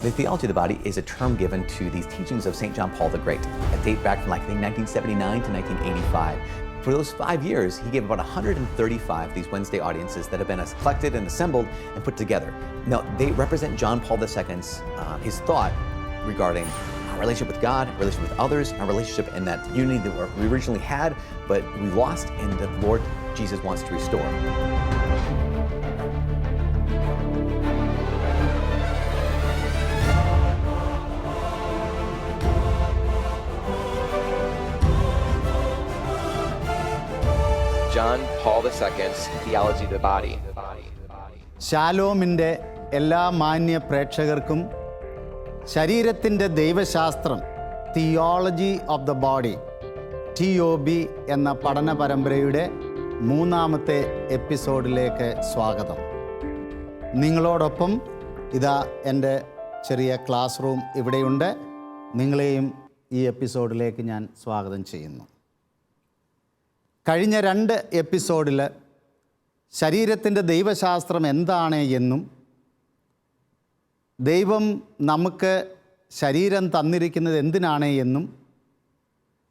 The theology of the body is a term given to these teachings of St. John Paul the Great that date back from 1979 to 1985. For those 5 years, he gave about 135 these Wednesday audiences that have been collected and assembled and put together. Now, they represent John Paul II's, his thought regarding our relationship with God, our relationship with others, our relationship in that unity that we originally had, but we lost and that the Lord Jesus wants to restore. John Paul II's Theology of the Body. ശാലോമിൻ്റെ എല്ലാ മാന്യ പ്രേക്ഷകർക്കും ശരീരത്തിൻ്റെ ദൈവശാസ്ത്രം theology of the body TOB എന്ന പഠന പരമ്പരയുടെ 3-ാമത്തെ എപ്പിസോഡിലേക്ക് സ്വാഗതം. നിങ്ങളോടൊപ്പം ഇതാ എൻ്റെ ചെറിയ ക്ലാസ് റൂം ഇവിടെയുണ്ട്. നിങ്ങളെയും ഈ എപ്പിസോഡിലേക്ക് ഞാൻ സ്വാഗതം ചെയ്യുന്നു. കഴിഞ്ഞ 2 എപ്പിസോഡിൽ ശരീരത്തിൻ്റെ ദൈവശാസ്ത്രം എന്താണ് എന്നും ദൈവം നമുക്ക് ശരീരം തന്നിരിക്കുന്നത് എന്തിനാണ് എന്നും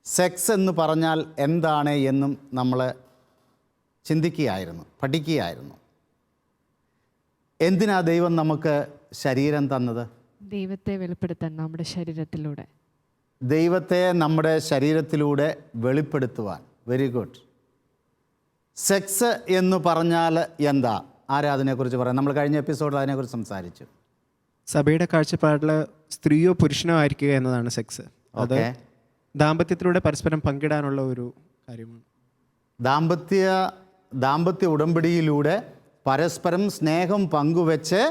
സെക്സ് എന്ന് പറഞ്ഞാൽ എന്താണ് എന്നും നമ്മൾ ചിന്തിക്കുകയായിരുന്നു, പഠിക്കുകയായിരുന്നു. എന്തിനാ ദൈവം നമുക്ക് ശരീരം തന്നത്? ദൈവത്തെ വെളിപ്പെടുത്താൻ നമ്മുടെ ശരീരത്തിലൂടെ. ദൈവത്തെ നമ്മുടെ ശരീരത്തിലൂടെ വെളിപ്പെടുത്തുവാൻ. Very good. സെക്സ് എന്ന് പറഞ്ഞാൽ എന്താ? ആരാ അതിനെക്കുറിച്ച് പറയാം? നമ്മൾ കഴിഞ്ഞ എപ്പിസോഡിൽ അതിനെക്കുറിച്ച് സംസാരിച്ചു. സഭയുടെ കാഴ്ചപ്പാടിൽ സ്ത്രീയോ പുരുഷനോ ആയിരിക്കുക എന്നതാണ് സെക്സ്. അത് ദാമ്പത്യത്തിലൂടെ പരസ്പരം പങ്കിടാനുള്ള ഒരു കാര്യമാണ്. ദാമ്പത്യ ഉടമ്പടിയിലൂടെ പരസ്പരം സ്നേഹം പങ്കുവെച്ച്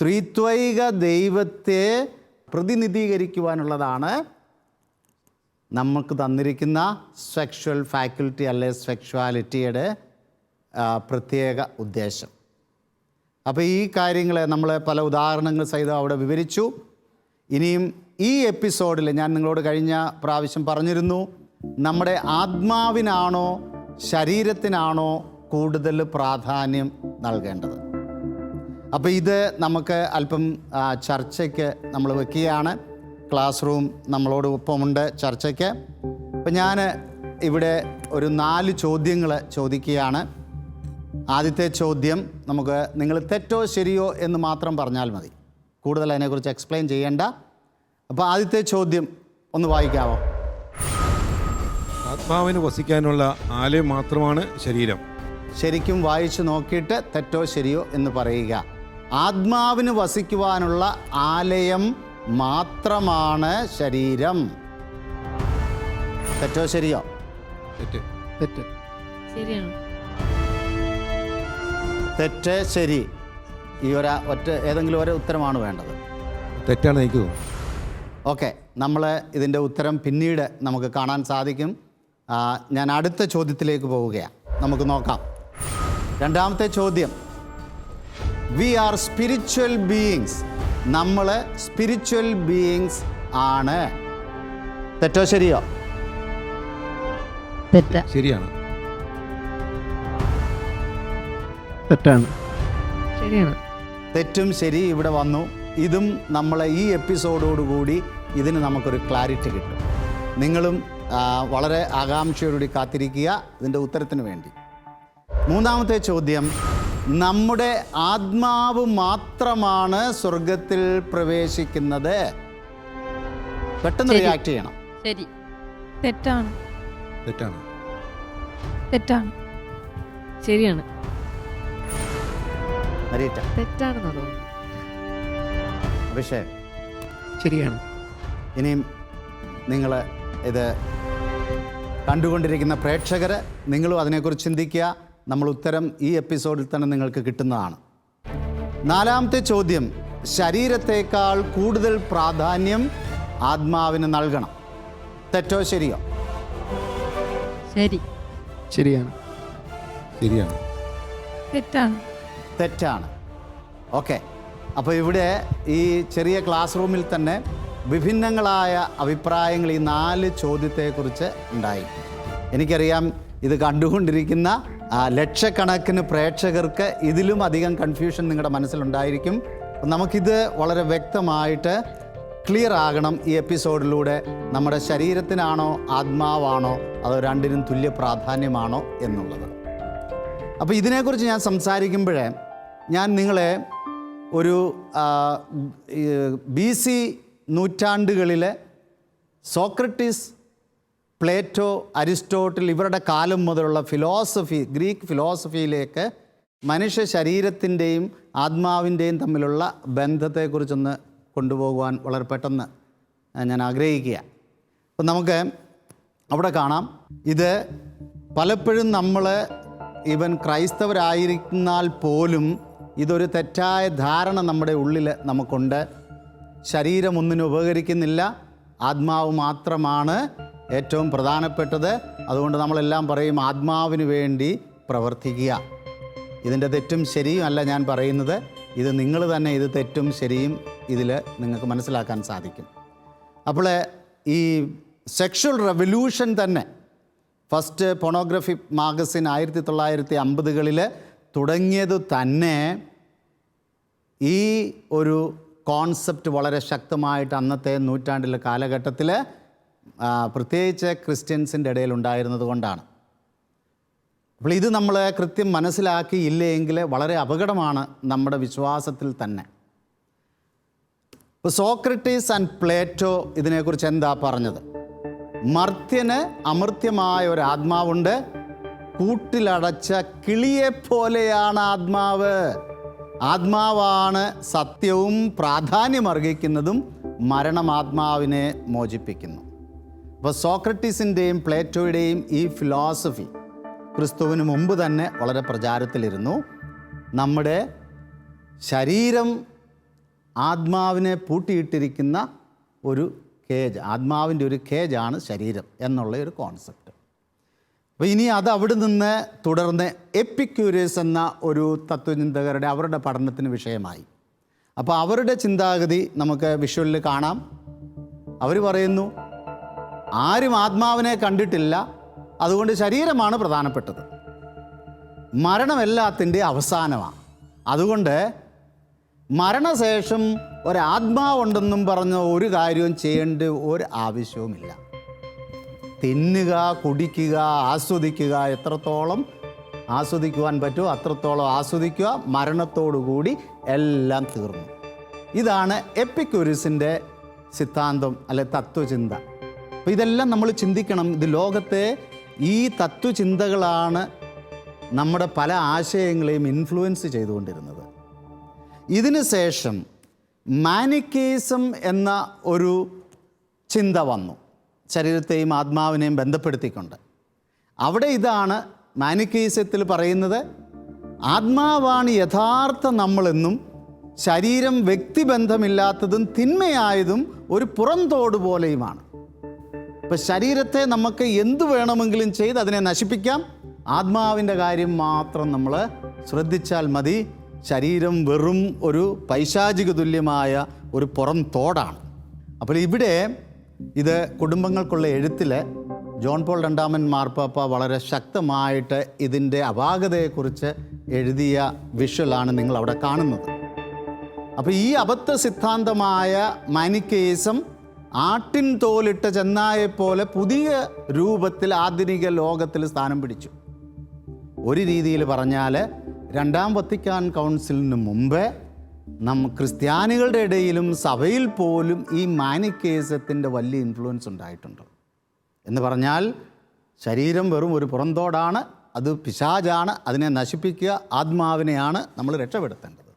ത്രിത്വൈക ദൈവത്തെ പ്രതിനിധീകരിക്കുവാനുള്ളതാണ് നമുക്ക് തന്നിരിക്കുന്ന സെക്ഷൽ ഫാക്കൽറ്റി അല്ലെ സെക്ഷുവാലിറ്റിയുടെ പ്രത്യേക ഉദ്ദേശം. അപ്പോൾ ഈ കാര്യങ്ങളെ നമ്മൾ പല ഉദാഹരണങ്ങൾ സഹിതം അവിടെ വിവരിച്ചു. ഇനിയും ഈ എപ്പിസോഡിൽ ഞാൻ നിങ്ങളോട് കഴിഞ്ഞ പ്രാവശ്യം പറഞ്ഞിരുന്നു, നമ്മുടെ ആത്മാവിനാണോ ശരീരത്തിനാണോ കൂടുതൽ പ്രാധാന്യം നൽകേണ്ടത്. അപ്പോൾ ഇത് നമുക്ക് അല്പം ചർച്ചയ്ക്ക് നമ്മൾ വെക്കുകയാണ്. ക്ലാസ് റൂം നമ്മളോട് ഒപ്പമുണ്ട് ചർച്ചയ്ക്ക്. അപ്പം ഞാൻ ഇവിടെ ഒരു 4 ചോദ്യങ്ങൾ ചോദിക്കുകയാണ്. ആദ്യത്തെ ചോദ്യം നിങ്ങൾ തെറ്റോ ശരിയോ എന്ന് മാത്രം പറഞ്ഞാൽ മതി, കൂടുതൽ അതിനെക്കുറിച്ച് എക്സ്പ്ലെയിൻ ചെയ്യേണ്ട. അപ്പോൾ ആദ്യത്തെ ചോദ്യം ഒന്ന് വായിക്കാമോ? ആത്മാവിന് വസിക്കാനുള്ള ആലയം മാത്രമാണ് ശരീരം. ശരിക്കും വായിച്ചു നോക്കിയിട്ട് തെറ്റോ ശരിയോ എന്ന് പറയുക. ആത്മാവിന് വസിക്കുവാനുള്ള ആലയം മാത്രമാണ് ശരീരം. തെറ്റോ ശരിയോ? തെറ്റ്. തെറ്റ്. ശരിയാണ്. തെറ്റ് ശരി. ഈ ഏതെങ്കിലും ഒരു ഉത്തരമാണ് വേണ്ടത്. തെറ്റാണ് എനിക്ക് തോന്നുന്നു. ഓക്കെ, നമ്മൾ ഇതിൻ്റെ ഉത്തരം പിന്നീട് നമുക്ക് കാണാൻ സാധിക്കും. ഞാൻ അടുത്ത ചോദ്യത്തിലേക്ക് പോവുകയാണ്. നമുക്ക് നോക്കാം. 2-ാമത്തെ ചോദ്യം, വി ആർ സ്പിരിച്വൽ ബീയിങ്സ്. നമ്മൾ സ്പിരിച്വൽ ബീയിങ്സ് ആണ്. തെറ്റോ ശരിയോ? തെറ്റ്. ശരിയാണ്. തെറ്റാണ്. ശരിയാണ്. തെറ്റും ശരി ഇവിടെ വന്നു. ഇതും നമ്മൾ ഈ എപ്പിസോഡോടുകൂടി ഇതിന് നമുക്കൊരു ക്ലാരിറ്റി കിട്ടും. നിങ്ങളും വളരെ ആകാംക്ഷയോടുകൂടി കാത്തിരിക്കുക ഇതിൻ്റെ ഉത്തരത്തിന് വേണ്ടി. 3-ാമത്തെ ചോദ്യം, നമ്മുടെ ആത്മാവ് മാത്രമാണ് സ്വർഗത്തിൽ പ്രവേശിക്കുന്നത്. പെട്ടെന്ന് റിയാക്ട് ചെയ്യണം. ശരി. തെറ്റാണ്. തെറ്റാണ്. തെറ്റാണ്. ശരിയാണ്. തെറ്റാണെന്ന് തോന്നുന്നു. അഭിഷേക്? ശരിയാണ്. ഇനിയും നിങ്ങൾ ഇത് കണ്ടുകൊണ്ടിരിക്കുന്ന പ്രേക്ഷകർ, നിങ്ങളും അതിനെക്കുറിച്ച് ചിന്തിക്കുക. നമ്മൾ ഉത്തരം ഈ എപ്പിസോഡിൽ തന്നെ നിങ്ങൾക്ക് കിട്ടുന്നതാണ്. 4-ാമത്തെ ചോദ്യം, ശരീരത്തേക്കാൾ കൂടുതൽ പ്രാധാന്യം ആത്മാവിന് നൽകണം. തെറ്റോ ശരിയോ? ശരി. ശരിയാണ്. ശരിയാണ്. തെറ്റാണ്. തെറ്റാണ്. ഓക്കെ, അപ്പോൾ ഇവിടെ ഈ ചെറിയ ക്ലാസ് റൂമിൽ തന്നെ വിഭിന്നങ്ങളായ അഭിപ്രായങ്ങൾ ഈ 4 ചോദ്യത്തെക്കുറിച്ച് ഉണ്ടായി. എനിക്കറിയാം ഇത് കണ്ടുകൊണ്ടിരിക്കുന്ന ലക്ഷക്കണക്കിന് പ്രേക്ഷകർക്ക് ഇതിലും അധികം കൺഫ്യൂഷൻ നിങ്ങളുടെ മനസ്സിലുണ്ടായിരിക്കും. നമുക്കിത് വളരെ വ്യക്തമായിട്ട് ക്ലിയർ ആകണം ഈ എപ്പിസോഡിലൂടെ. നമ്മുടെ ശരീരത്തിനാണോ ആത്മാവാണോ അതോ രണ്ടിനും തുല്യ പ്രാധാന്യമാണോ എന്നുള്ളത്. അപ്പോൾ ഇതിനെക്കുറിച്ച് ഞാൻ സംസാരിക്കുമ്പോഴേ ഞാൻ നിങ്ങളെ ഒരു BC നൂറ്റാണ്ടുകളിലെ സോക്രട്ടീസ്, പ്ലേറ്റോ, അരിസ്റ്റോട്ടിൽ ഇവരുടെ കാലം മുതലുള്ള ഫിലോസഫി, ഗ്രീക്ക് ഫിലോസഫിയിലേക്ക് മനുഷ്യ ശരീരത്തിൻ്റെയും ആത്മാവിൻ്റെയും തമ്മിലുള്ള ബന്ധത്തെക്കുറിച്ചൊന്ന് കൊണ്ടുപോകുവാൻ വളരെ പെട്ടെന്ന് ഞാൻ ആഗ്രഹിക്കുക. അപ്പം നമുക്ക് അവിടെ കാണാം, ഇത് പലപ്പോഴും നമ്മൾ ഈവൻ ക്രൈസ്തവരായിരുന്നാൽ പോലും ഇതൊരു തെറ്റായ ധാരണ നമ്മുടെ ഉള്ളിൽ നമുക്കുണ്ട്. ശരീരം ഒന്നിനും ഉപകരിക്കുന്നില്ല, ആത്മാവ് മാത്രമാണ് ഏറ്റവും പ്രധാനപ്പെട്ടത്. അതുകൊണ്ട് നമ്മളെല്ലാം പറയും ആത്മാവിന് വേണ്ടി പ്രവർത്തിക്കുക. ഇതിൻ്റെ തെറ്റും ശരിയും അല്ല ഞാൻ പറയുന്നത്, ഇത് നിങ്ങൾ തന്നെ ഇത് തെറ്റും ശരിയും ഇതിൽ നിങ്ങൾക്ക് മനസ്സിലാക്കാൻ സാധിക്കും. അപ്പോൾ ഈ സെക്ഷൽ റെവല്യൂഷൻ തന്നെ ഫസ്റ്റ് പോണോഗ്രഫി മാഗസിൻ 1950കളിൽ തുടങ്ങിയത് തന്നെ ഈ ഒരു കോൺസെപ്റ്റ് വളരെ ശക്തമായിട്ട് അന്നത്തെ നൂറ്റാണ്ടിലെ കാലഘട്ടത്തിൽ പ്രത്യേകിച്ച് ക്രിസ്ത്യൻസിൻ്റെ ഇടയിൽ ഉണ്ടായിരുന്നത് കൊണ്ടാണ്. അപ്പോൾ ഇത് നമ്മൾ കൃത്യം മനസ്സിലാക്കിയില്ലെങ്കിൽ വളരെ അപകടമാണ് നമ്മുടെ വിശ്വാസത്തിൽ തന്നെ. ഇപ്പോൾ സോക്രട്ടീസ് ആൻഡ് പ്ലേറ്റോ ഇതിനെക്കുറിച്ച് എന്താ പറഞ്ഞത്? മർത്യന് അമർത്യമായ ഒരു ആത്മാവുണ്ട്, കൂട്ടിലടച്ച കിളിയെപ്പോലെയാണ് ആത്മാവ്. ആത്മാവാണ് സത്യവും പ്രാധാന്യമർഹിക്കുന്നതും, മരണം ആത്മാവിനെ മോചിപ്പിക്കുന്നു. അപ്പോൾ സോക്രട്ടീസിൻ്റെയും പ്ലേറ്റോയുടെയും ഈ ഫിലോസഫി ക്രിസ്തുവിന് മുമ്പ് തന്നെ വളരെ പ്രചാരത്തിലിരുന്നു. നമ്മുടെ ശരീരം ആത്മാവിനെ പൂട്ടിയിട്ടിരിക്കുന്ന ഒരു കേജ്, ആത്മാവിൻ്റെ ഒരു കേജാണ് ശരീരം എന്നുള്ള ഒരു കോൺസെപ്റ്റ്. അപ്പോൾ ഇനി അത് അവിടെ നിന്ന് തുടർന്ന് എപ്പിക്യൂരിയസ് എന്ന ഒരു തത്വചിന്തകരുടെ അവരുടെ പഠനത്തിന് വിഷയമായി. അപ്പോൾ അവരുടെ ചിന്താഗതി നമുക്ക് വിഷ്വലിൽ കാണാം. അവർ പറയുന്നു ആരും ആത്മാവിനെ കണ്ടിട്ടില്ല, അതുകൊണ്ട് ശരീരമാണ് പ്രധാനപ്പെട്ടത്. മരണം എല്ലാത്തിൻ്റെ അവസാനമാണ്. അതുകൊണ്ട് മരണശേഷം ഒരാത്മാവുണ്ടെന്നും പറഞ്ഞ് ഒരു കാര്യവും ചെയ്യേണ്ട ഒരു ആവശ്യവുമില്ല. തിന്നുക, കുടിക്കുക, ആസ്വദിക്കുക, എത്രത്തോളം ആസ്വദിക്കുവാൻ പറ്റുമോ അത്രത്തോളം ആസ്വദിക്കുക, മരണത്തോടുകൂടി എല്ലാം തീർന്നു. ഇതാണ് എപ്പിക്യൂരിയസിൻ്റെ സിദ്ധാന്തം അല്ലെ തത്വചിന്ത. അപ്പോൾ ഇതെല്ലാം നമ്മൾ ചിന്തിക്കണം. ഇത് ലോകത്തെ ഈ തത്വചിന്തകളാണ് നമ്മുടെ പല ആശയങ്ങളെയും ഇൻഫ്ലുവൻസ് ചെയ്തുകൊണ്ടിരുന്നത്. ഇതിന് ശേഷം മാനിക്കേസം എന്ന ഒരു ചിന്ത വന്നു, ശരീരത്തെയും ആത്മാവിനെയും ബന്ധപ്പെടുത്തിക്കൊണ്ട്. അവിടെ ഇതാണ് മാനിക്കേസത്തിൽ പറയുന്നത്, ആത്മാവാണ് യഥാർത്ഥ നമ്മളെന്നും ശരീരം വ്യക്തിബന്ധമില്ലാത്തതും തിന്മയായതും ഒരു പുറംതോട് പോലെയുമാണ്. ഇപ്പം ശരീരത്തെ നമുക്ക് എന്തു വേണമെങ്കിലും ചെയ്ത് അതിനെ നശിപ്പിക്കാം, ആത്മാവിൻ്റെ കാര്യം മാത്രം നമ്മൾ ശ്രദ്ധിച്ചാൽ മതി. ശരീരം വെറും ഒരു പൈശാചിക തുല്യമായ ഒരു പുറം തോടാണ്. അപ്പോൾ ഇവിടെ ഇത് കുടുംബങ്ങൾക്കുള്ള എഴുത്തിൽ ജോൺ പോൾ രണ്ടാമൻ മാർപ്പാപ്പ വളരെ ശക്തമായിട്ട് ഇതിൻ്റെ അപാകതയെക്കുറിച്ച് എഴുതിയ വിഷ്വലാണ് നിങ്ങൾ അവിടെ കാണുന്നത്. അപ്പോൾ ഈ അബദ്ധ സിദ്ധാന്തമായ മാനിക്കേസം ആട്ടിൻ തോലിട്ട ചെന്നായെപ്പോലെ പുതിയ രൂപത്തിൽ ആധുനിക ലോകത്തിൽ സ്ഥാനം പിടിച്ചു. ഒരു രീതിയിൽ പറഞ്ഞാൽ രണ്ടാം വത്തിക്കാൻ കൗൺസിലിന് മുമ്പ് ക്രിസ്ത്യാനികളുടെ ഇടയിലും സഭയിൽ പോലും ഈ മാനിക്കേസത്തിൻ്റെ വലിയ ഇൻഫ്ലുവൻസ് ഉണ്ടായിട്ടുണ്ട്. എന്ന് പറഞ്ഞാൽ ശരീരം വെറും ഒരു പുറന്തോടാണ്, അത് പിശാചാണ്, അതിനെ നശിപ്പിക്കുക, ആത്മാവിനെയാണ് നമ്മൾ രക്ഷപ്പെടുത്തേണ്ടത്.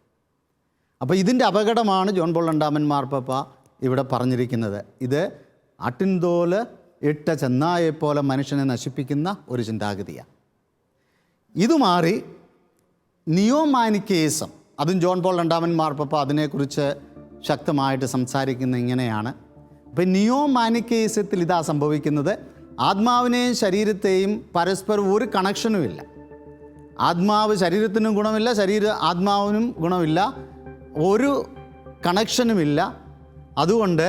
അപ്പോൾ ഇതിൻ്റെ അപകടമാണ് ജോൺ പോൾ രണ്ടാമൻ മാർപ്പാപ്പ ഇവിടെ പറഞ്ഞിരിക്കുന്നത്. ഇത് ആട്ടിൻതോല് ഇട്ട ചെന്നായെപ്പോലെ മനുഷ്യനെ നശിപ്പിക്കുന്ന ഒരു ചിന്താഗതിയാണ്. ഇത് മാറി നിയോമാനിക്കേസം, അതും ജോൺ പോൾ രണ്ടാമൻ മാർപ്പാപ്പ അതിനെക്കുറിച്ച് ശക്തമായിട്ട് സംസാരിക്കുന്ന ഇങ്ങനെയാണ്. ഇപ്പം നിയോമാനിക്കേസത്തിൽ ഇതാ സംഭവിക്കുന്നത്, ആത്മാവിനെയും ശരീരത്തെയും പരസ്പരം ഒരു കണക്ഷനുമില്ല. ആത്മാവ് ശരീരത്തിനും ഗുണമില്ല, ആത്മാവിനും ഗുണമില്ല, ഒരു കണക്ഷനുമില്ല. അതുകൊണ്ട്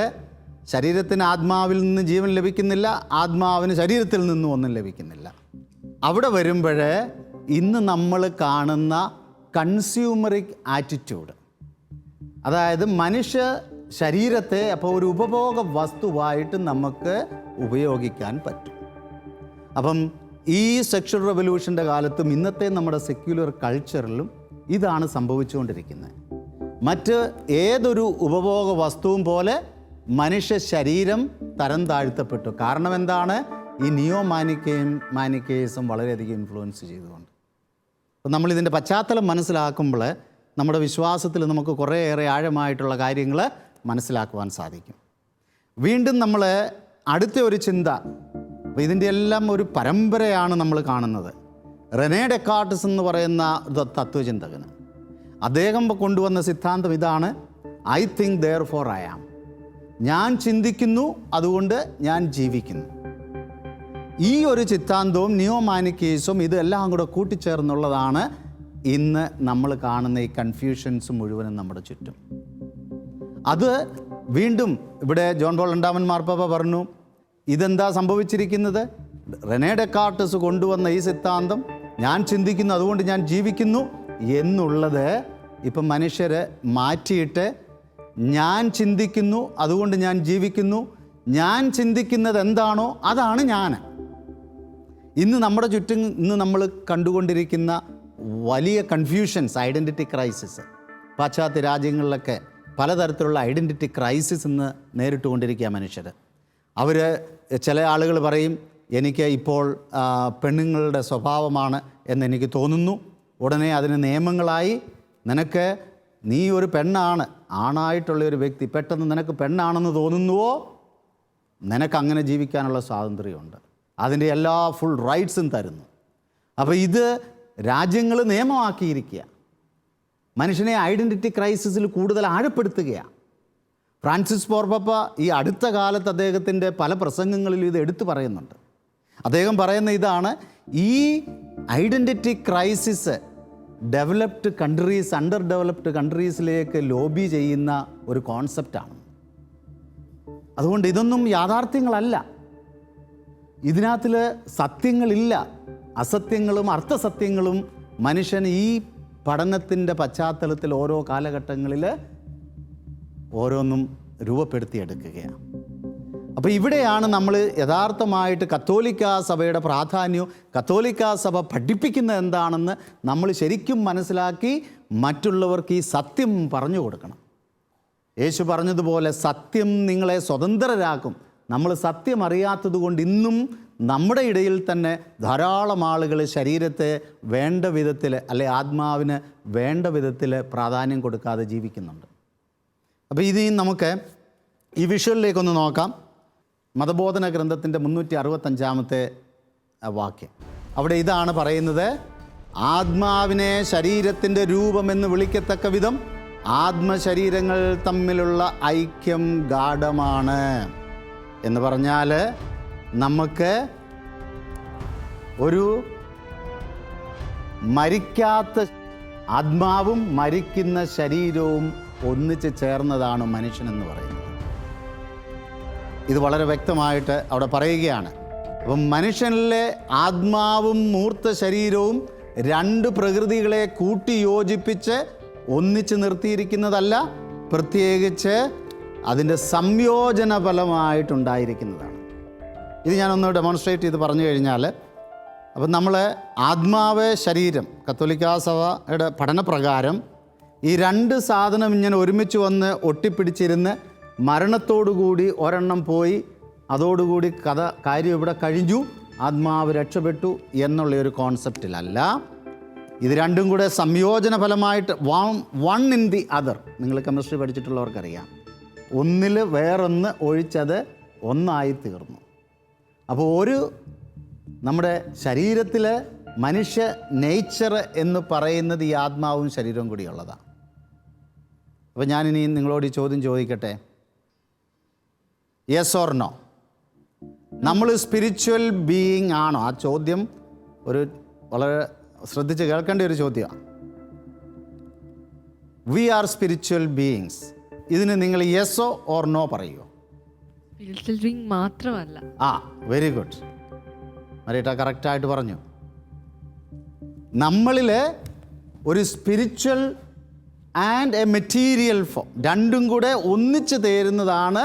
ശരീരത്തിന് ആത്മാവിൽ നിന്ന് ജീവൻ ലഭിക്കുന്നില്ല, ആത്മാവിന് ശരീരത്തിൽ നിന്നും ഒന്നും ലഭിക്കുന്നില്ല. അവിടെ വരുമ്പോൾ ഇന്ന് നമ്മൾ കാണുന്ന കൺസ്യൂമറിക് ആറ്റിറ്റ്യൂഡ്, അതായത് മനുഷ്യ ശരീരത്തെ അപ്പോൾ ഒരു ഉപഭോഗ വസ്തുവായിട്ട് നമുക്ക് ഉപയോഗിക്കാൻ പറ്റും. അപ്പം ഈ സെക്ഷൽ റെവല്യൂഷൻ്റെ കാലത്തും ഇന്നത്തെ നമ്മുടെ സെക്യുലർ കൾച്ചറിലും ഇതാണ് സംഭവിച്ചുകൊണ്ടിരിക്കുന്നത്. മറ്റ് ഏതൊരു ഉപഭോഗ വസ്തുവും പോലെ മനുഷ്യ ശരീരം തരം താഴ്ത്തപ്പെട്ടു. കാരണം എന്താണ്? ഈ മാനിക്കേയിസം വളരെയധികം ഇൻഫ്ലുവൻസ് ചെയ്തുകൊണ്ട്. അപ്പം നമ്മളിതിൻ്റെ പശ്ചാത്തലം മനസ്സിലാക്കുമ്പോൾ നമ്മുടെ വിശ്വാസത്തിൽ നമുക്ക് കുറേയേറെ ആഴമായിട്ടുള്ള കാര്യങ്ങൾ മനസ്സിലാക്കുവാൻ സാധിക്കും. വീണ്ടും നമ്മൾ അടുത്ത ഒരു ചിന്ത, അപ്പോൾ ഇതിൻ്റെ എല്ലാം ഒരു പരമ്പരയാണ് നമ്മൾ കാണുന്നത്. റെനെ ഡെക്കാർട്ട്സ് എന്ന് പറയുന്ന തത്വചിന്തകന് അദ്ദേഹം കൊണ്ടുവന്ന സിദ്ധാന്തം ഇതാണ്: I think therefore I am. ഞാൻ ചിന്തിക്കുന്നു, അതുകൊണ്ട് ഞാൻ ജീവിക്കുന്നു. ഈ ഒരു സിദ്ധാന്തവും നിയോമാനിക്കേസും ഇതെല്ലാം കൂടെ കൂട്ടിച്ചേർന്നുള്ളതാണ് ഇന്ന് നമ്മൾ കാണുന്ന ഈ കൺഫ്യൂഷൻസ് മുഴുവനും നമ്മുടെ ചുറ്റും. അത് വീണ്ടും ഇവിടെ ജോൺ പോൾ രണ്ടാമൻ മാർപ്പാപ്പ പറഞ്ഞു, ഇതെന്താ സംഭവിച്ചിരിക്കുന്നത്? റെനെ ഡെക്കാർട്ട്സ് കൊണ്ടുവന്ന ഈ സിദ്ധാന്തം, ഞാൻ ചിന്തിക്കുന്നു അതുകൊണ്ട് ഞാൻ ജീവിക്കുന്നു എന്നുള്ളത് ഇപ്പം മനുഷ്യർ മാറ്റിയിട്ട് ഞാൻ ചിന്തിക്കുന്നു അതുകൊണ്ട് ഞാൻ ജീവിക്കുന്നു, ഞാൻ ചിന്തിക്കുന്നത് എന്താണോ അതാണ് ഞാൻ. ഇന്ന് നമ്മുടെ ചുറ്റും ഇന്ന് നമ്മൾ കണ്ടുകൊണ്ടിരിക്കുന്ന വലിയ കൺഫ്യൂഷൻസ്, ഐഡൻറ്റിറ്റി ക്രൈസിസ്, പാശ്ചാത്യ രാജ്യങ്ങളിലൊക്കെ പലതരത്തിലുള്ള ഐഡൻറ്റിറ്റി ക്രൈസിസ് ഇന്ന് നേരിട്ടുകൊണ്ടിരിക്കുക മനുഷ്യർ. അവർ ചില ആളുകൾ പറയും, എനിക്ക് ഇപ്പോൾ പെണ്ണുങ്ങളുടെ സ്വഭാവമാണ് എന്നെനിക്ക് തോന്നുന്നു. ഉടനെ അതിന് നിയമങ്ങളായി, നീ ഒരു പെണ്ണാണ്, ആണായിട്ടുള്ള ഒരു വ്യക്തി പെട്ടെന്ന് നിനക്ക് പെണ്ണാണെന്ന് തോന്നുന്നുവോ, നിനക്കങ്ങനെ ജീവിക്കാനുള്ള സ്വാതന്ത്ര്യമുണ്ട്, അതിൻ്റെ എല്ലാ ഫുൾ റൈറ്റ്സും തരുന്നു. അപ്പോൾ ഇത് രാജ്യങ്ങൾ നിയമമാക്കിയിരിക്കുക, മനുഷ്യനെ ഐഡൻറ്റിറ്റി ക്രൈസിസിൽ കൂടുതൽ ആഴപ്പെടുത്തുകയാണ്. ഫ്രാൻസിസ് മാർപ്പാപ്പ ഈ അടുത്ത കാലത്ത് അദ്ദേഹത്തിൻ്റെ പല പ്രസംഗങ്ങളിലും ഇത് എടുത്തു പറയുന്നുണ്ട്. അദ്ദേഹം പറയുന്ന ഇതാണ്: ഈ identity crisis developed countries under developed കൺട്രീസിലേക്ക് ലോബി ചെയ്യുന്ന ഒരു കോൺസെപ്റ്റാണ്. അതുകൊണ്ട് ഇതൊന്നും യാഥാർത്ഥ്യങ്ങളല്ല, ഇതിനകത്തിൽ സത്യങ്ങളില്ല, അസത്യങ്ങളും അർത്ഥസത്യങ്ങളും മനുഷ്യൻ ഈ പഠനത്തിൻ്റെ പശ്ചാത്തലത്തിൽ ഓരോ കാലഘട്ടങ്ങളിൽ ഓരോന്നും രൂപപ്പെടുത്തിയെടുക്കുകയാണ്. അപ്പോൾ ഇവിടെയാണ് നമ്മൾ യഥാർത്ഥമായിട്ട് കത്തോലിക്ക സഭയുടെ പ്രാധാന്യവും കത്തോലിക്ക സഭ പഠിപ്പിക്കുന്നത് എന്താണെന്ന് നമ്മൾ ശരിക്കും മനസ്സിലാക്കി മറ്റുള്ളവർക്ക് ഈ സത്യം പറഞ്ഞു കൊടുക്കണം. യേശു പറഞ്ഞതുപോലെ സത്യം നിങ്ങളെ സ്വതന്ത്രരാക്കും. നമ്മൾ സത്യം അറിയാത്തത് കൊണ്ട് ഇന്നും നമ്മുടെ ഇടയിൽ തന്നെ ധാരാളം ആളുകൾ ശരീരത്തെ വേണ്ട വിധത്തിൽ, അല്ലെ ആത്മാവിന് വേണ്ട വിധത്തിൽ പ്രാധാന്യം കൊടുക്കാതെ ജീവിക്കുന്നുണ്ട്. അപ്പോൾ ഇത് നമുക്ക് ഈ വിഷ്വലിലേക്കൊന്ന് നോക്കാം. മതബോധന ഗ്രന്ഥത്തിൻ്റെ 365 വാക്യം. അവിടെ ഇതാണ് പറയുന്നത്: ആത്മാവിനെ ശരീരത്തിൻ്റെ രൂപമെന്ന് വിളിക്കത്തക്ക വിധം ആത്മശരീരങ്ങൾ തമ്മിലുള്ള ഐക്യം ഗാഢമാണ്. എന്ന് പറഞ്ഞാൽ നമുക്ക് ഒരു മരിക്കാത്ത ആത്മാവും മരിക്കുന്ന ശരീരവും ഒന്നിച്ച് ചേർന്നതാണ് മനുഷ്യനെന്ന് പറയുന്നത്. ഇത് വളരെ വ്യക്തമായിട്ട് അവിടെ പറയുകയാണ്. അപ്പം മനുഷ്യനിലെ ആത്മാവും മൂർത്ത ശരീരവും രണ്ട് പ്രകൃതികളെ കൂട്ടി യോജിപ്പിച്ച് ഒന്നിച്ച് നിർത്തിയിരിക്കുന്നതല്ല, പ്രത്യേകിച്ച് അതിൻ്റെ സംയോജന ഫലമായിട്ടുണ്ടായിരിക്കുന്നതാണ്. ഇത് ഞാനൊന്ന് ഡെമോൺസ്ട്രേറ്റ് ചെയ്ത് പറഞ്ഞു കഴിഞ്ഞാൽ, അപ്പം നമ്മൾ ആത്മാവ് ശരീരം കത്തോലിക്കാ സഭയുടെ പഠനപ്രകാരം ഈ രണ്ട് സാധനം ഇങ്ങനെ ഒരുമിച്ച് വന്ന് ഒട്ടിപ്പിടിച്ചിരുന്ന് മരണത്തോടുകൂടി ഒരെണ്ണം പോയി, അതോടുകൂടി കാര്യം ഇവിടെ കഴിഞ്ഞു, ആത്മാവ് രക്ഷപ്പെട്ടു എന്നുള്ളൊരു കോൺസെപ്റ്റിലല്ല. ഇത് രണ്ടും കൂടെ സംയോജന ഫലമായിട്ട് വൺ ഇൻ ദി അതർ. നിങ്ങൾ കെമിസ്ട്രി പഠിച്ചിട്ടുള്ളവർക്കറിയാം, ഒന്നിൽ വേറൊന്ന് ഒഴിച്ചത് ഒന്നായി തീർന്നു. അപ്പോൾ ഒരു നമ്മുടെ ശരീരത്തിൽ മനുഷ്യ നേച്ചർ എന്ന് പറയുന്നത് ഈ ആത്മാവും ശരീരവും കൂടിയുള്ളതാണ്. അപ്പോൾ ഞാനിനി നിങ്ങളോട് ഈ ചോദ്യം ചോദിക്കട്ടെ, യെസ് ഓർ നോ? നമ്മൾ സ്പിരിച്വൽ ബീയിങ് ആണോ? ആ ചോദ്യം ഒരു വളരെ ശ്രദ്ധിച്ച് കേൾക്കേണ്ട ഒരു ചോദ്യമാണ്. We are spiritual beings. ഇതിന് നിങ്ങൾ യെസോ ഓർ നോ പറയുമോ? സ്പിരിച്വൽ ബീയിങ് മാത്രമല്ല. വെരി ഗുഡ് മരീട്ട, കറക്റ്റായിട്ട് പറഞ്ഞു. നമ്മളിൽ ഒരു spiritual and a material form. രണ്ടും കൂടെ ഒന്നിച്ചു ചേരുന്നതാണ്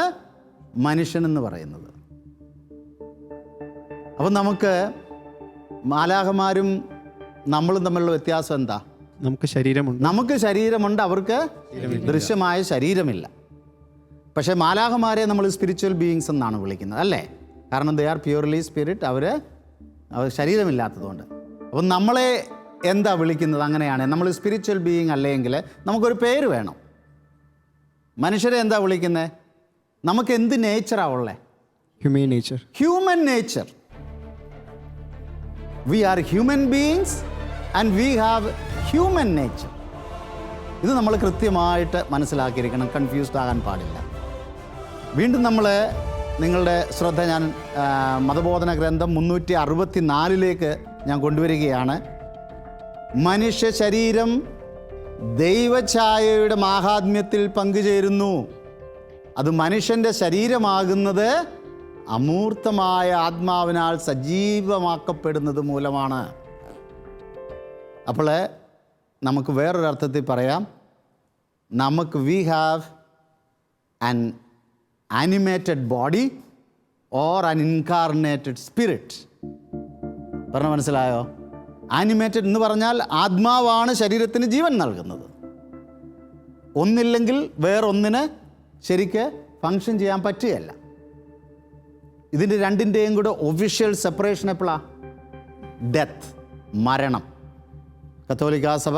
മനുഷ്യനെന്ന് പറയുന്നത്. അപ്പം നമുക്ക് മാലാഖമാരും നമ്മളും തമ്മിലുള്ള വ്യത്യാസം എന്താ? നമുക്ക് ശരീരമുണ്ട്. നമുക്ക് ശരീരമുണ്ട്, അവർക്ക് ദൃശ്യമായ ശരീരമില്ല. പക്ഷേ മാലാഖമാരെ നമ്മൾ സ്പിരിച്വൽ ബീയിങ്സ് എന്നാണ് വിളിക്കുന്നത്, അല്ലേ? കാരണം ദേ ആർ പ്യൂർലി സ്പിരിറ്റ്, അവർ ശരീരമില്ലാത്തതുകൊണ്ട്. അപ്പം നമ്മളെ എന്താ വിളിക്കുന്നത്? അങ്ങനെയാണ്. നമ്മൾ സ്പിരിച്വൽ ബീയിങ് അല്ലെങ്കിൽ നമുക്കൊരു പേര് വേണം. മനുഷ്യരെ എന്താ വിളിക്കുന്നത്? നമുക്ക് എന്ത് നേച്ചറാണ് ഉള്ളത്? Human nature. Human nature. We are human beings and we have human nature. ഇത് നമ്മൾ കൃത്യമായിട്ട് മനസ്സിലാക്കിയിരിക്കണം, കൺഫ്യൂസ്ഡ് ആകാൻ പാടില്ല. വീണ്ടും നിങ്ങളുടെ ശ്രദ്ധ ഞാൻ മതബോധന ഗ്രന്ഥം 364 ഞാൻ കൊണ്ടുവരികയാണ്. മനുഷ്യ ശരീരം ദൈവഛായയുടെ മാഹാത്മ്യത്തിൽ പങ്കുചേരുന്നു. അത് മനുഷ്യൻ്റെ ശരീരമാകുന്നത് അമൂർത്തമായ ആത്മാവിനാൽ സജീവമാക്കപ്പെടുന്നത് മൂലമാണ്. അപ്പോൾ നമുക്ക് വേറൊരർത്ഥത്തിൽ പറയാം, നമുക്ക് we have an animated body or an incarnated spirit. പറഞ്ഞ മനസ്സിലായോ? ആനിമേറ്റഡ് എന്ന് പറഞ്ഞാൽ ആത്മാവാണ് ശരീരത്തിന് ജീവൻ നൽകുന്നത്. ഒന്നില്ലെങ്കിൽ വേറൊന്നിന് ശരിക്ക് ഫങ്ഷൻ ചെയ്യാൻ പറ്റുകയല്ല. ഇതിൻ്റെ രണ്ടിൻ്റെയും കൂടെ ഒഫീഷ്യൽ സെപ്പറേഷൻ എപ്പോഴാണ്? ഡെത്ത്, മരണം. കത്തോലിക്കാ സഭ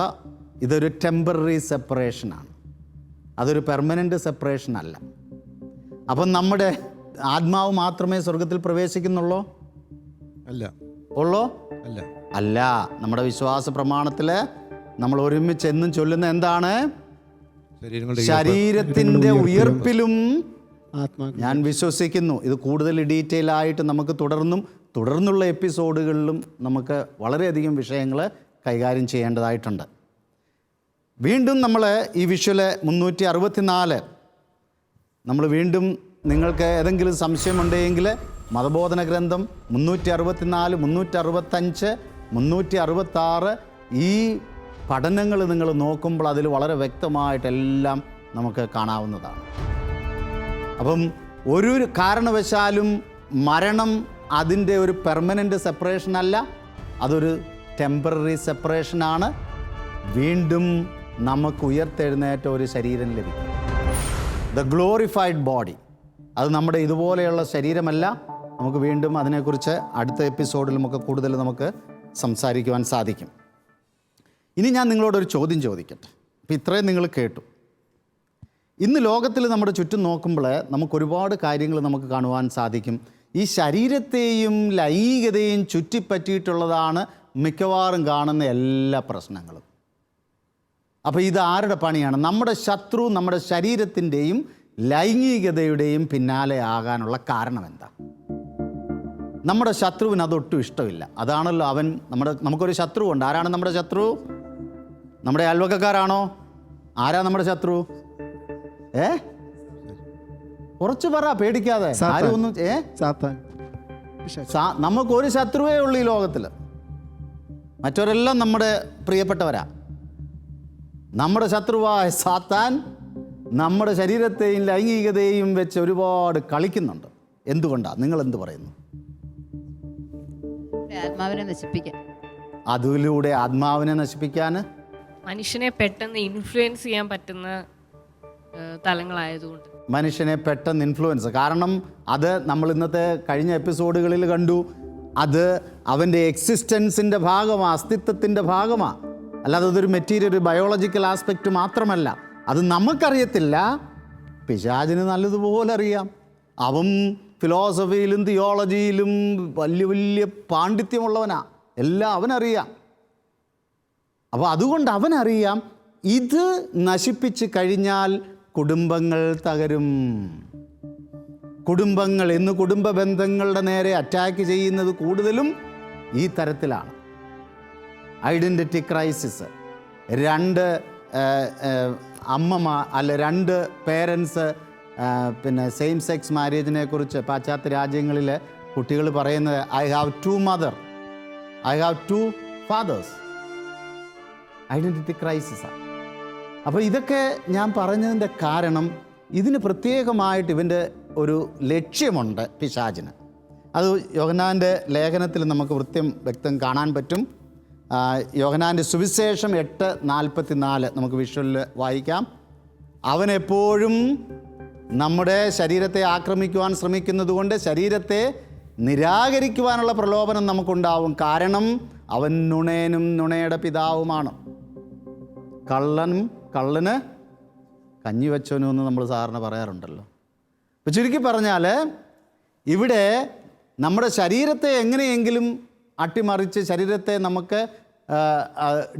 ഇതൊരു ടെമ്പററി സെപ്പറേഷനാണ്, അതൊരു പെർമനൻ്റ് സെപ്പറേഷൻ അല്ല. അപ്പം നമ്മുടെ ആത്മാവ് മാത്രമേ സ്വർഗത്തിൽ പ്രവേശിക്കുന്നുള്ളൂ? അല്ല. ഉള്ളോ? അല്ല. അല്ല. നമ്മുടെ വിശ്വാസ പ്രമാണത്തിൽ നമ്മൾ ഒരുമിച്ച് എന്നും ചൊല്ലുന്ന എന്താണ്? ശരീരത്തിൻ്റെ ഉയർപ്പിലും ഞാൻ വിശ്വസിക്കുന്നു. ഇത് കൂടുതൽ ഡീറ്റെയിൽ ആയിട്ട് നമുക്ക് തുടർന്നുള്ള എപ്പിസോഡുകളിലും നമുക്ക് വളരെയധികം വിഷയങ്ങൾ കൈകാര്യം ചെയ്യേണ്ടതായിട്ടുണ്ട്. വീണ്ടും നമ്മൾ ഈ വിഷ്വല് 364 നമ്മൾ വീണ്ടും, നിങ്ങൾക്ക് ഏതെങ്കിലും സംശയമുണ്ടെങ്കിൽ മതബോധന ഗ്രന്ഥം 364, 365, 366 ഈ പഠനങ്ങൾ നിങ്ങൾ നോക്കുമ്പോൾ അതിൽ വളരെ വ്യക്തമായിട്ടെല്ലാം നമുക്ക് കാണാവുന്നതാണ്. അപ്പം ഒരു കാരണവശാലും മരണം അതിൻ്റെ ഒരു പെർമനൻ്റ് സെപ്പറേഷൻ അല്ല, അതൊരു ടെമ്പററി സെപ്പറേഷനാണ്. വീണ്ടും നമുക്ക് ഉയർത്തെഴുന്നേറ്റ ഒരു ശരീരം ലഭിക്കും, ദ ഗ്ലോറിഫൈഡ് ബോഡി. അത് നമ്മുടെ ഇതുപോലെയുള്ള ശരീരമല്ല. നമുക്ക് വീണ്ടും അതിനെക്കുറിച്ച് അടുത്ത എപ്പിസോഡിലുമൊക്കെ കൂടുതൽ നമുക്ക് സംസാരിക്കുവാൻ സാധിക്കും. ഇനി ഞാൻ നിങ്ങളോടൊരു ചോദ്യം ചോദിക്കട്ടെ. അപ്പം ഇത്രയും നിങ്ങൾ കേട്ടു. ഇന്ന് ലോകത്തിൽ നമ്മുടെ ചുറ്റും നോക്കുമ്പോൾ നമുക്ക് ഒരുപാട് കാര്യങ്ങൾ നമുക്ക് കാണുവാൻ സാധിക്കും. ഈ ശരീരത്തെയും ലൈംഗികതയും ചുറ്റിപ്പറ്റിയിട്ടുള്ളതാണ് മിക്കവാറും കാണുന്ന എല്ലാ പ്രശ്നങ്ങളും. അപ്പോൾ ഇത് ആരുടെ പണിയാണ്? നമ്മുടെ ശത്രു നമ്മുടെ ശരീരത്തിൻ്റെയും ലൈംഗികതയുടെയും പിന്നാലെ ആകാനുള്ള കാരണം എന്താ? നമ്മുടെ ശത്രുവിന് അതൊട്ടും ഇഷ്ടമില്ല. അതാണല്ലോ അവൻ. നമുക്കൊരു ശത്രുവുണ്ട്. ആരാണ് നമ്മുടെ ശത്രു? നമ്മുടെ അയൽവക്കക്കാരാണോ? ആരാ നമ്മുടെ ശത്രു? കുറച്ച് പറ, പേടിക്കാതെ. ആരും ഒന്നും നമുക്കൊരു ശത്രുവേ ഉള്ളൂ ഈ ലോകത്തിൽ. മറ്റവരെല്ലാം നമ്മുടെ പ്രിയപ്പെട്ടവരാ. നമ്മുടെ ശത്രുവായ സാത്താൻ നമ്മുടെ ശരീരത്തെയും ലൈംഗികതയെയും വെച്ച് ഒരുപാട് കളിക്കുന്നുണ്ട്. എന്തുകൊണ്ടാണ്? നിങ്ങൾ എന്ത് പറയുന്നു? ആത്മാവിനെ നശിപ്പിക്കാൻ. അതിലൂടെ ആത്മാവിനെ നശിപ്പിക്കാൻ, മനുഷ്യനെ പെട്ടെന്ന് ഇൻഫ്ലുവൻസ് ചെയ്യാൻ പറ്റുന്ന തലങ്ങളായതുകൊണ്ട്. മനുഷ്യനെ പെട്ടെന്ന് ഇൻഫ്ലുവൻസ്. കാരണം അത് നമ്മൾ ഇന്നത്തെ കഴിഞ്ഞ എപ്പിസോഡുകളിൽ കണ്ടു. അത് അവൻ്റെ എക്സിസ്റ്റൻസിൻ്റെ ഭാഗമാണ്, അസ്തിത്വത്തിൻ്റെ ഭാഗമാണ്. അല്ലാതെ അതൊരു മെറ്റീരിയൽ, ഒരു ബയോളജിക്കൽ ആസ്പെക്റ്റ് മാത്രമല്ല. അത് നമുക്കറിയത്തില്ല, പിശാചിന് നല്ലതുപോലെ അറിയാം. അവൻ ഫിലോസഫിയിലും തിയോളജിയിലും വലിയ വലിയ പാണ്ഡിത്യമുള്ളവനാ. എല്ലാം അവനറിയാം. അപ്പോൾ അതുകൊണ്ട് അവനറിയാം ഇത് നശിപ്പിച്ച് കഴിഞ്ഞാൽ കുടുംബങ്ങൾ തകരും. കുടുംബ ബന്ധങ്ങളുടെ നേരെ അറ്റാക്ക് ചെയ്യുന്നത് കൂടുതലും ഈ തരത്തിലാണ്. Identity crisis. രണ്ട് രണ്ട് പേരൻസ്, പിന്നെ സെയിം സെക്സ് മാരേജിനെ കുറിച്ച് പാശ്ചാത്യ രാജ്യങ്ങളിൽ കുട്ടികൾ പറയുന്നത് I have 2 mother, I have 2 fathers. Identity ക്രൈസിസാണ്. അപ്പോൾ ഇതൊക്കെ ഞാൻ പറഞ്ഞതിൻ്റെ കാരണം ഇതിന് പ്രത്യേകമായിട്ട് ഇവൻ്റെ ഒരു ലക്ഷ്യമുണ്ട് പിശാചിന്. അത് യോഹന്നാൻ്റെ ലേഖനത്തിൽ നമുക്ക് വ്യക്തം കാണാൻ പറ്റും. യോഹന്നാൻ്റെ സുവിശേഷം 8:44 നമുക്ക് വിഷ്വലിൽ വായിക്കാം. അവനെപ്പോഴും നമ്മുടെ ശരീരത്തെ ആക്രമിക്കുവാൻ ശ്രമിക്കുന്നത് കൊണ്ട് ശരീരത്തെ നിരാകരിക്കുവാനുള്ള പ്രലോഭനം നമുക്കുണ്ടാവും. കാരണം അവൻ നുണയനും നുണയുടെ പിതാവുമാണ്. കള്ളന് കഞ്ഞി വെച്ചവനും എന്ന് നമ്മൾ സാറിന് പറയാറുണ്ടല്ലോ. അപ്പോൾ ചുരുക്കി പറഞ്ഞാൽ ഇവിടെ നമ്മുടെ ശരീരത്തെ എങ്ങനെയെങ്കിലും അട്ടിമറിച്ച് ശരീരത്തെ നമുക്ക്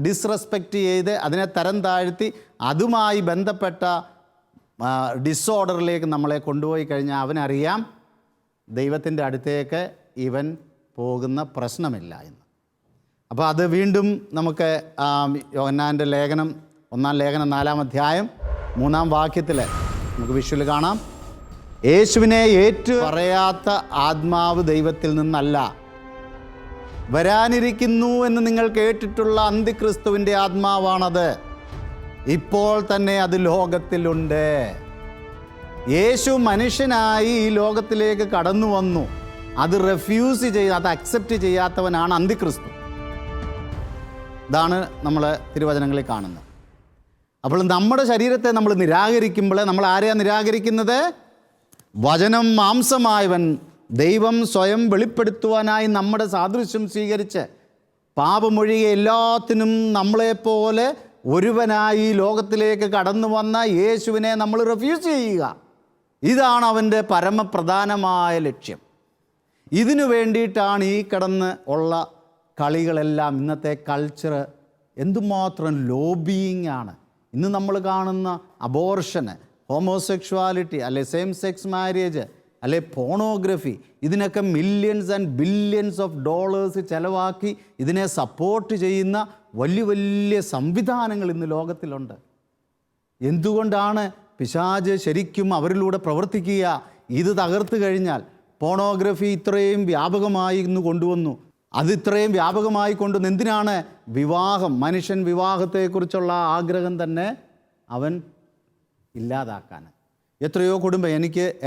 ഡിസ്റെസ്പെക്റ്റ് ചെയ്ത് അതിനെ തരം താഴ്ത്തി അതുമായി ബന്ധപ്പെട്ട ഡിസോർഡറിലേക്ക് നമ്മളെ കൊണ്ടുപോയി കഴിഞ്ഞാൽ അവനറിയാം ദൈവത്തിൻ്റെ അടുത്തേക്ക് ഇവൻ പോകുന്ന പ്രശ്നമില്ല എന്ന്. അപ്പോൾ അത് വീണ്ടും നമുക്ക് യോഹന്നാൻ്റെ ലേഖനം 1-ാം ലേഖനം 4-ാം അധ്യായം 3-ാം വാക്യത്തിൽ നമുക്ക് വിഷ്വൽ കാണാം. യേശുവിനെ ഏറ്റു പറയാത്ത ആത്മാവ് ദൈവത്തിൽ നിന്നല്ല, വരാനിരിക്കുന്നു എന്ന് നിങ്ങൾ കേട്ടിട്ടുള്ള അന്തിക്രിസ്തുവിൻ്റെ ആത്മാവാണത്. ഇപ്പോൾ തന്നെ അത് ലോകത്തിലുണ്ട്. യേശു മനുഷ്യനായി ഈ ലോകത്തിലേക്ക് കടന്നു വന്നു. അത് അത് അക്സെപ്റ്റ് ചെയ്യാത്തവനാണ് അന്തിക്രിസ്തു. ഇതാണ് നമ്മൾ തിരുവചനങ്ങളിൽ കാണുന്നത്. അപ്പോൾ നമ്മുടെ ശരീരത്തെ നമ്മൾ നിരാകരിക്കുമ്പോൾ നമ്മൾ ആരെയാണ് നിരാകരിക്കുന്നത്? വചനം മാംസമായവൻ ദൈവം സ്വയം വെളിപ്പെടുത്തുവാനായി നമ്മുടെ സാദൃശ്യം സ്വീകരിച്ച് പാപമൊഴികെ എല്ലാത്തിനും നമ്മളെപ്പോലെ ഒരുവനായി ലോകത്തിലേക്ക് കടന്നു വന്ന യേശുവിനെ നമ്മൾ റിഫ്യൂസ് ചെയ്യുക. ഇതാണ് അവൻ്റെ പരമപ്രധാനമായ ലക്ഷ്യം. ഇതിനു വേണ്ടിയിട്ടാണ് ഈ കിടന്ന് ഉള്ള കളികളെല്ലാം. ഇന്നത്തെ കൾച്ചർ എന്തുമാത്രം ലോബിയിങ് ആണ്. ഇന്ന് നമ്മൾ കാണുന്ന അബോർഷന്, ഹോമോസെക്ഷുവാലിറ്റി, അല്ലെ സെയിം സെക്സ് മാരേജ്, അല്ലെ പോണോഗ്രഫി, ഇതിനൊക്കെ millions and billions of dollars ചിലവാക്കി ഇതിനെ സപ്പോർട്ട് ചെയ്യുന്ന വലിയ വലിയ സംവിധാനങ്ങൾ ഇന്ന് ലോകത്തിലുണ്ട്. എന്തുകൊണ്ടാണ് പിശാച് ശരിക്കും അവരിലൂടെ പ്രവർത്തിക്കുക? ഇത് തകർത്ത് കഴിഞ്ഞാൽ പോണോഗ്രഫി ഇത്രയും വ്യാപകമായി ഇന്ന് കൊണ്ടുവന്നു. അത് ഇത്രയും വ്യാപകമായി കൊണ്ടുവന്ന് എന്തിനാണ്? വിവാഹം, മനുഷ്യൻ വിവാഹത്തെക്കുറിച്ചുള്ള ആഗ്രഹം തന്നെ അവൻ ഇല്ലാതാക്കാൻ. എത്രയോ കുടുംബം,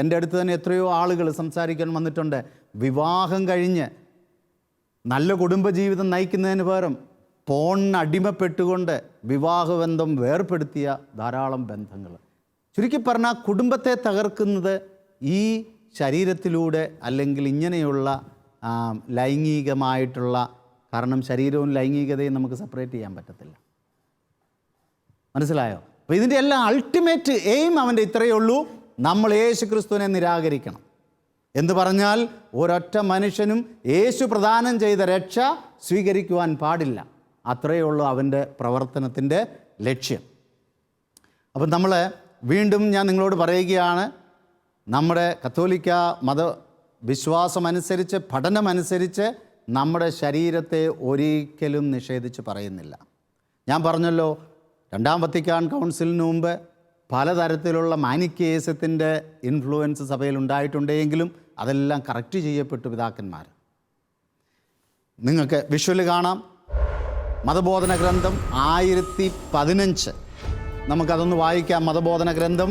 എൻ്റെ അടുത്ത് തന്നെ എത്രയോ ആളുകൾ സംസാരിക്കാൻ വന്നിട്ടുണ്ട്. വിവാഹം കഴിഞ്ഞ് നല്ല കുടുംബജീവിതം നയിക്കുന്നതിന് പകരം പോണിന് അടിമപ്പെട്ടുകൊണ്ട് വിവാഹബന്ധം വേർപ്പെടുത്തിയ ധാരാളം ബന്ധങ്ങൾ. ചുരുക്കി പറഞ്ഞാൽ കുടുംബത്തെ തകർക്കുന്നത് ഈ ശരീരത്തിലൂടെ, അല്ലെങ്കിൽ ഇങ്ങനെയുള്ള ലൈംഗികമായിട്ടുള്ള, കാരണം ശരീരവും ലൈംഗികതയും നമുക്ക് സെപ്പറേറ്റ് ചെയ്യാൻ പറ്റത്തില്ല. മനസ്സിലായോ? അപ്പോൾ ഇതിൻ്റെ എല്ലാം അൾട്ടിമേറ്റ് എയിം അവൻ്റെ ഇത്രയേ ഉള്ളൂ: നമ്മൾ യേശു ക്രിസ്തുവിനെ നിരാകരിക്കണം എന്ന് പറഞ്ഞാൽ ഒരൊറ്റ മനുഷ്യനും യേശു പ്രദാനം ചെയ്ത രക്ഷ സ്വീകരിക്കുവാൻ പാടില്ല. അത്രയേ ഉള്ളൂ അവൻ്റെ പ്രവർത്തനത്തിൻ്റെ ലക്ഷ്യം. അപ്പം നമ്മൾ വീണ്ടും ഞാൻ നിങ്ങളോട് പറയുകയാണ്, നമ്മുടെ കത്തോലിക്ക മതവിശ്വാസമനുസരിച്ച്, പഠനമനുസരിച്ച് നമ്മുടെ ശരീരത്തെ ഒരിക്കലും നിഷേധിച്ച് പറയുന്നില്ല. ഞാൻ പറഞ്ഞല്ലോ, 2-ാം വത്തിക്കാൻ കൗൺസിലിന് മുമ്പ് പലതരത്തിലുള്ള മാനിക്കേസത്തിൻ്റെ ഇൻഫ്ലുവൻസ് സഭയിൽ ഉണ്ടായിട്ടുണ്ടെങ്കിലും അതെല്ലാം കറക്റ്റ് ചെയ്യപ്പെട്ടു പിതാക്കന്മാർ. നിങ്ങൾക്ക് വിഷ്വല് കാണാം. മതബോധന ഗ്രന്ഥം 1015, നമുക്കതൊന്ന് വായിക്കാം. മതബോധന ഗ്രന്ഥം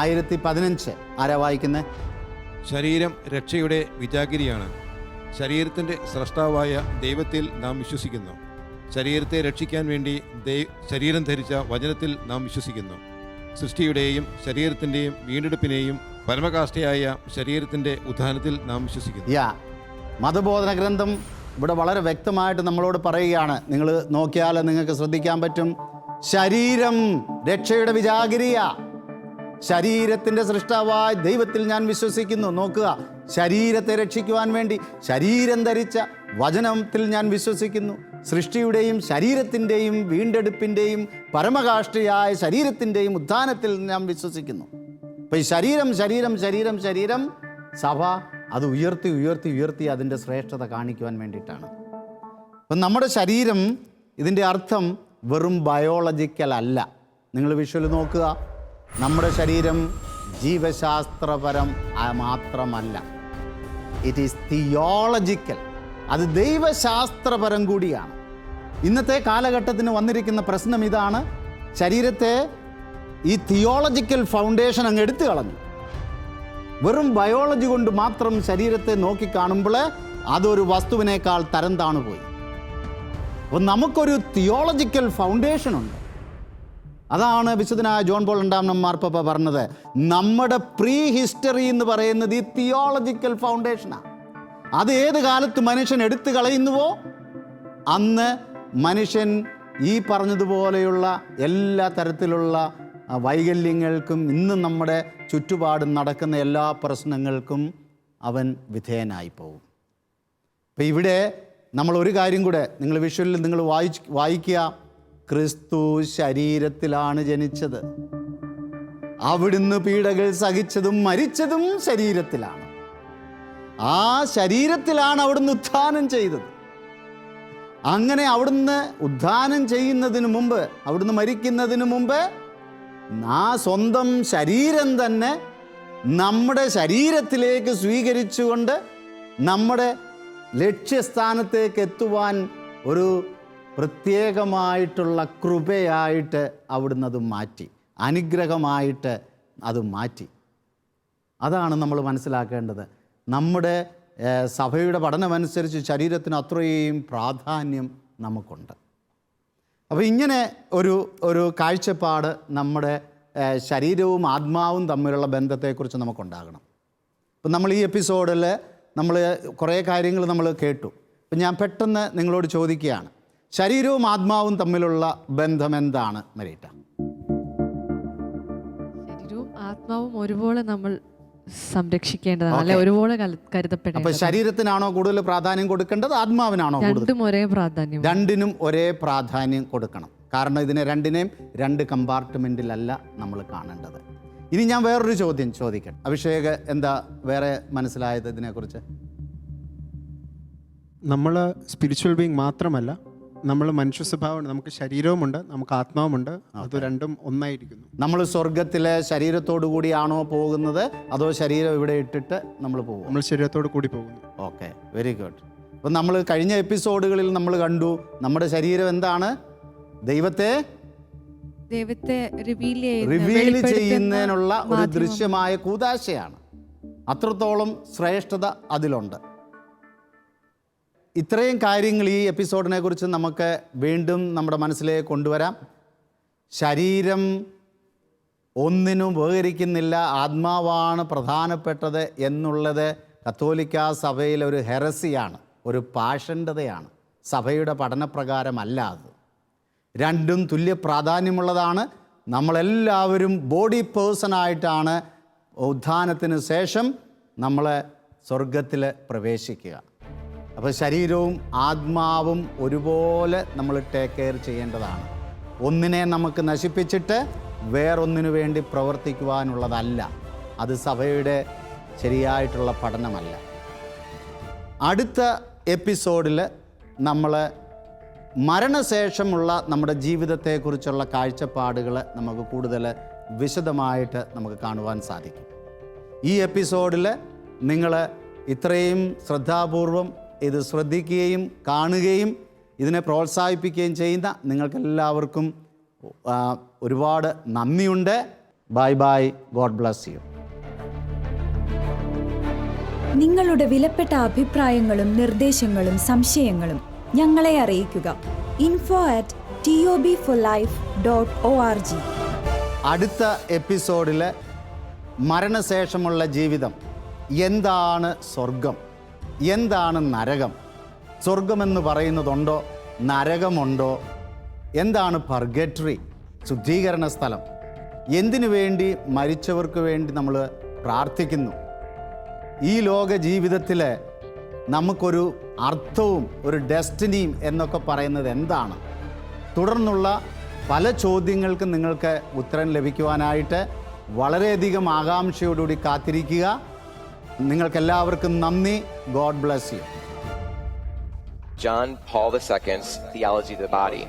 1015 ആരാ വായിക്കുന്നത്? ശരീരം രക്ഷയുടെ വിജാഗിരിയാണ്. ശരീരത്തിൻ്റെ സ്രഷ്ടാവായ ദൈവത്തിൽ നാം വിശ്വസിക്കുന്നു. ശരീരത്തെ രക്ഷിക്കാൻ വേണ്ടി ശരീരം ധരിച്ച വചനത്തിൽ നാം വിശ്വസിക്കുന്നു. സൃഷ്ടിയുടെയും ശരീരത്തിൻ്റെയും വീണ്ടെടുപ്പിനെയും പരമകാഷ്ഠയായ ശരീരത്തിൻ്റെ ഉത്ഥാനത്തിൽ നാം വിശ്വസിക്കുന്നു. മതബോധന ഗ്രന്ഥം ഇവിടെ വളരെ വ്യക്തമായിട്ട് നമ്മളോട് പറയുകയാണ്. നിങ്ങൾ നോക്കിയാൽ നിങ്ങൾക്ക് ശ്രദ്ധിക്കാൻ പറ്റും. ശരീരം രക്ഷയുടെ വിജാഗിരിയ, ശരീരത്തിൻ്റെ സൃഷ്ടാവായ ദൈവത്തിൽ ഞാൻ വിശ്വസിക്കുന്നു. നോക്കുക, ശരീരത്തെ രക്ഷിക്കുവാൻ വേണ്ടി ശരീരം ധരിച്ച വചനത്തിൽ ഞാൻ വിശ്വസിക്കുന്നു. സൃഷ്ടിയുടെയും ശരീരത്തിൻ്റെയും വീണ്ടെടുപ്പിൻ്റെയും പരമകാഷ്ഠയായ ശരീരത്തിൻ്റെയും ഉത്ഥാനത്തിൽ ഞാൻ വിശ്വസിക്കുന്നു. അപ്പോൾ ഈ ശരീരം ശരീരം ശരീരം ശരീരം സഭ അത് ഉയർത്തി ഉയർത്തി ഉയർത്തി അതിൻ്റെ ശ്രേഷ്ഠത കാണിക്കുവാൻ വേണ്ടിയിട്ടാണ്. അപ്പം നമ്മുടെ ശരീരം, ഇതിൻ്റെ അർത്ഥം വെറും ബയോളജിക്കൽ അല്ല. നിങ്ങൾ വിഷ്വൽ നോക്കുക. നമ്മുടെ ശരീരം ജീവശാസ്ത്രപരം മാത്രമല്ല, ഇറ്റ് ഈസ് തിയോളജിക്കൽ. അത് ദൈവശാസ്ത്രപരം കൂടിയാണ്. ഇന്നത്തെ കാലഘട്ടത്തിന് വന്നിരിക്കുന്ന പ്രശ്നം ഇതാണ്. ശരീരത്തെ ഈ തിയോളജിക്കൽ ഫൗണ്ടേഷൻ അങ്ങ് എടുത്തു കളഞ്ഞു. വെറും ബയോളജി കൊണ്ട് മാത്രം ശരീരത്തെ നോക്കിക്കാണുമ്പോൾ അതൊരു വസ്തുവിനേക്കാൾ തരം താണുപോയി. അപ്പോൾ നമുക്കൊരു തിയോളജിക്കൽ ഫൗണ്ടേഷൻ ഉണ്ട്. അതാണ് വിശുദ്ധനായ ജോൺ പോൾ രണ്ടാമൻ മാർപ്പാപ്പ പറഞ്ഞത്, നമ്മുടെ പ്രീ ഹിസ്റ്ററി എന്ന് പറയുന്നത് ഈ തിയോളജിക്കൽ ഫൗണ്ടേഷനാണ്. അത് ഏത് കാലത്ത് മനുഷ്യൻ എടുത്തു കളയുന്നുവോ അന്ന് മനുഷ്യൻ ഈ പറഞ്ഞതുപോലെയുള്ള എല്ലാ തരത്തിലുള്ള വൈകല്യങ്ങൾക്കും ഇന്നും നമ്മുടെ ചുറ്റുപാടും നടക്കുന്ന എല്ലാ പ്രശ്നങ്ങൾക്കും അവൻ വിധേയനായി പോകും. അപ്പം ഇവിടെ നമ്മൾ ഒരു കാര്യം കൂടെ നിങ്ങൾ വിഷ്വലിൽ നിങ്ങൾ വായിക്കുക, ക്രിസ്തു ശരീരത്തിലാണ് ജനിച്ചത്, അവിടുന്ന് പീഡകൾ സഹിച്ചതും മരിച്ചതും ശരീരത്തിലാണ്. ആ ശരീരത്തിലാണ് അവിടുന്ന് ഉത്ഥാനം ചെയ്തത്. അങ്ങനെ അവിടുന്ന് ഉത്ഥാനം ചെയ്യുന്നതിന് മുമ്പ്, അവിടുന്ന് മരിക്കുന്നതിന് മുമ്പ് ആ സ്വന്തം ശരീരം തന്നെ നമ്മുടെ ശരീരത്തിലേക്ക് സ്വീകരിച്ചുകൊണ്ട് നമ്മുടെ ലക്ഷ്യസ്ഥാനത്തേക്ക് എത്തുവാൻ ഒരു പ്രത്യേകമായിട്ടുള്ള കൃപയായിട്ട് അവിടുന്ന് അത് മാറ്റി, അനുഗ്രഹമായിട്ട് അത് മാറ്റി. അതാണ് നമ്മൾ മനസ്സിലാക്കേണ്ടത്. നമ്മുടെ സഭയുടെ പഠനമനുസരിച്ച് ശരീരത്തിന് അത്രയും പ്രാധാന്യം നമുക്കുണ്ട്. അപ്പോൾ ഇങ്ങനെ ഒരു കാഴ്ചപ്പാട് നമ്മുടെ ശരീരവും ആത്മാവും തമ്മിലുള്ള ബന്ധത്തെക്കുറിച്ച് നമുക്കുണ്ടാകണം. അപ്പം നമ്മൾ ഈ എപ്പിസോഡിൽ നമ്മൾ കുറേ കാര്യങ്ങൾ നമ്മൾ കേട്ടു. അപ്പം ഞാൻ പെട്ടെന്ന് നിങ്ങളോട് ചോദിക്കുകയാണ്, ശരീരവും ആത്മാവും തമ്മിലുള്ള ബന്ധം എന്താണ് മരീറ്റ? ശരീരവും ആത്മാവും ഒരുപോലെ നമ്മൾ സംരക്ഷിക്കേണ്ടതാണ്, അല്ലെ? ഒരുപോലെ കരുതപ്പെടേണ്ടത്. അപ്പൊ ശരീരത്തിനാണോ കൂടുതൽ പ്രാധാന്യം കൊടുക്കേണ്ടത്, ആത്മാവിനാണോ കൂടുതൽ? രണ്ടും ഒരേ പ്രാധാന്യം. രണ്ടിനും ഒരേ പ്രാധാന്യം കൊടുക്കണം. കാരണം ഇതിനെ രണ്ടിനെയും രണ്ട് കമ്പാർട്ട്മെന്റിലല്ല നമ്മൾ കാണേണ്ടത്. ഇനി ഞാൻ വേറൊരു ചോദ്യം ചോദിക്കട്ടെ. അഭിഷേക്, എന്താ വേറെ മനസ്സിലായത് ഇതിനെക്കുറിച്ച്? നമ്മൾ സ്പിരിച്വൽ ബീങ് മാത്രമല്ല, നമ്മൾ മനുഷ്യ സ്വഭാവമുണ്ട്, നമുക്ക് ശരീരവുമുണ്ട്, നമുക്ക് ആത്മാവുമുണ്ട്. അത് രണ്ടും ഒന്നായിരിക്കുന്നു. നമ്മൾ സ്വർഗത്തിലെ ശരീരത്തോടു കൂടിയാണോ പോകുന്നത്, അതോ ശരീരം ഇവിടെ ഇട്ടിട്ട് നമ്മൾ പോകും? നമ്മൾ ശരീരത്തോട് കൂടി പോകുന്നു. Okay, very good. അപ്പം നമ്മൾ കഴിഞ്ഞ എപ്പിസോഡുകളിൽ നമ്മൾ കണ്ടു, നമ്മുടെ ശരീരം എന്താണ്? ദൈവത്തെ റിവീൽ ചെയ്യുന്നതിനുള്ള ഒരു ദൃശ്യമായ കൂദാശയാണ്. അത്രത്തോളം ശ്രേഷ്ഠത അതിലുണ്ട്. ഇത്രയും കാര്യങ്ങൾ ഈ എപ്പിസോഡിനെ കുറിച്ച് നമുക്ക് വീണ്ടും നമ്മുടെ മനസ്സിലേക്ക് കൊണ്ടുവരാം. ശരീരം ഒന്നിനും ഉപകരിക്കുന്നില്ല, ആത്മാവാണ് പ്രധാനപ്പെട്ടത് എന്നുള്ളത് കത്തോലിക്ക സഭയിലെ ഒരു ഹെറസിയാണ്, ഒരു പാഷണ്ഡതയാണ്. സഭയുടെ പഠനപ്രകാരമല്ല അത്. രണ്ടും തുല്യ പ്രാധാന്യമുള്ളതാണ്. നമ്മളെല്ലാവരും ബോഡി പേഴ്സണായിട്ടാണ് ഉത്ഥാനത്തിന് ശേഷം നമ്മൾ സ്വർഗത്തിൽ പ്രവേശിക്കുക. അപ്പോൾ ശരീരവും ആത്മാവും ഒരുപോലെ നമ്മൾ ടേക്ക് കെയർ ചെയ്യേണ്ടതാണ്. ഒന്നിനെ നമുക്ക് നശിപ്പിച്ചിട്ട് വേറൊന്നിനു വേണ്ടി പ്രവർത്തിക്കുവാനുള്ളതല്ല. അത് സഭയുടെ ശരിയായിട്ടുള്ള പഠനമല്ല. അടുത്ത എപ്പിസോഡിൽ നമ്മൾ മരണശേഷമുള്ള നമ്മുടെ ജീവിതത്തെക്കുറിച്ചുള്ള കാഴ്ചപ്പാടുകൾ നമുക്ക് കൂടുതൽ വിശദമായിട്ട് നമുക്ക് കാണുവാൻ സാധിക്കും. ഈ എപ്പിസോഡിൽ നിങ്ങൾ ഇത്രയും ശ്രദ്ധാപൂർവം ഇത് ശ്രദ്ധിക്കുകയും കാണുകയും ഇതിനെ പ്രോത്സാഹിപ്പിക്കുകയും ചെയ്യുന്ന നിങ്ങൾക്കെല്ലാവർക്കും ഒരുപാട് നന്ദിയുണ്ട്. Bye bye, God bless you. നിങ്ങളുടെ വിലപ്പെട്ട അഭിപ്രായങ്ങളും നിർദ്ദേശങ്ങളും സംശയങ്ങളും ഞങ്ങളെ അറിയിക്കുക. info@tobforlife.org. അടുത്ത എപ്പിസോഡിൽ മരണശേഷമുള്ള ജീവിതം, എന്താണ് സ്വർഗം, എന്താണ് നരകം, സ്വർഗമെന്ന് പറയുന്നതുണ്ടോ, നരകമുണ്ടോ, എന്താണ് പർഗറ്ററി, ശുദ്ധീകരണ സ്ഥലം, എന്തിനു വേണ്ടി മരിച്ചവർക്ക് വേണ്ടി നമ്മൾ പ്രാർത്ഥിക്കുന്നു, ഈ ലോക ജീവിതത്തിൽ നമുക്കൊരു അർത്ഥവും ഒരു ഡെസ്റ്റിനിയും എന്നൊക്കെ പറയുന്നത് എന്താണ്, തുടർന്നുള്ള പല ചോദ്യങ്ങൾക്കും നിങ്ങൾക്ക് ഉത്തരം ലഭിക്കുവാനായിട്ട് വളരെയധികം ആകാംക്ഷയോടുകൂടി കാത്തിരിക്കുക. നിങ്ങൾക്കെല്ലാവർക്കും നന്ദി. God bless you. John Paul II's Theology of the Body.